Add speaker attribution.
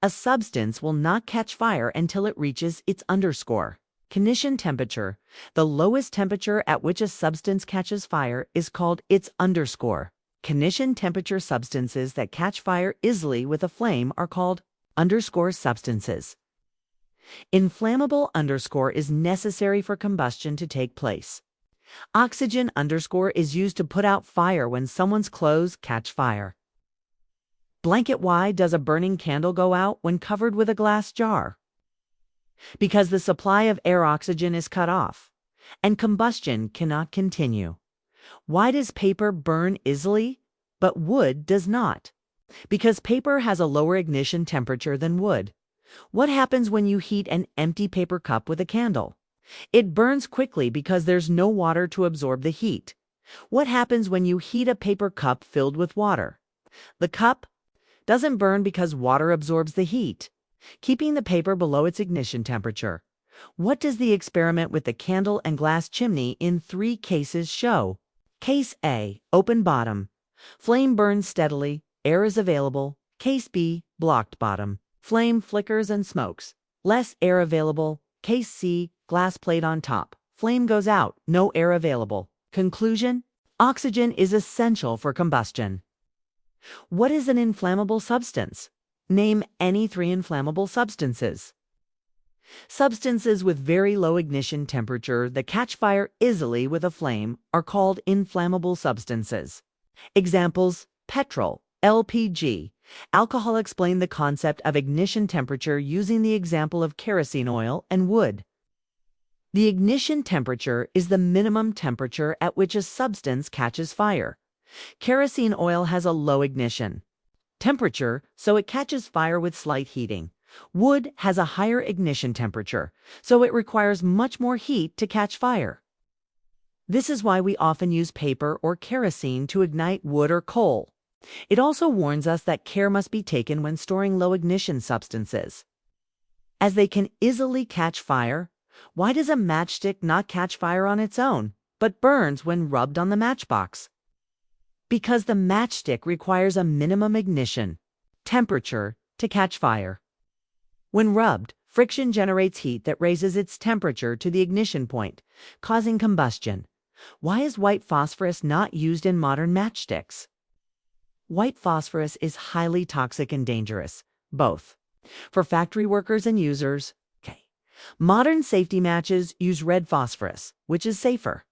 Speaker 1: A substance will not catch fire until it reaches its underscore. Ignition temperature, the lowest temperature at which a substance catches fire, is called its underscore. Ignition temperature substances that catch fire easily with a flame are called underscore substances. Inflammable underscore is necessary for combustion to take place. Oxygen underscore is used to put out fire when someone's clothes catch fire. Blanket why does a burning candle go out when covered with a glass jar? Because the supply of air oxygen is cut off, and combustion cannot continue. Why does paper burn easily, but wood does not? Because paper has a lower ignition temperature than wood. What happens when you heat an empty paper cup with a candle? It burns quickly because there's no water to absorb the heat. What happens when you heat a paper cup filled with water? The cup doesn't burn because water absorbs the heat, keeping the paper below its ignition temperature. What does the experiment with the candle and glass chimney in 3 cases show? Case A, open bottom. Flame burns steadily, air is available. Case B, blocked bottom. Flame flickers and smokes. Less air available. Case C, glass plate on top. Flame goes out, no air available. Conclusion: oxygen is essential for combustion. What is an inflammable substance? Name any 3 inflammable substances. Substances with very low ignition temperature that catch fire easily with a flame are called inflammable substances. Examples: petrol, LPG. Alcohol explained the concept of ignition temperature using the example of kerosene oil and wood. The ignition temperature is the minimum temperature at which a substance catches fire. Kerosene oil has a low ignition temperature, so it catches fire with slight heating. Wood has a higher ignition temperature, so it requires much more heat to catch fire. This is why we often use paper or kerosene to ignite wood or coal. It also warns us that care must be taken when storing low ignition substances, as they can easily catch fire. Why does a matchstick not catch fire on its own, but burns when rubbed on the matchbox? Because the matchstick requires a minimum ignition temperature to catch fire. When rubbed, friction generates heat that raises its temperature to the ignition point, causing combustion. Why is white phosphorus not used in modern matchsticks? White phosphorus is highly toxic and dangerous, both for factory workers and users. Modern safety matches use red phosphorus, which is safer.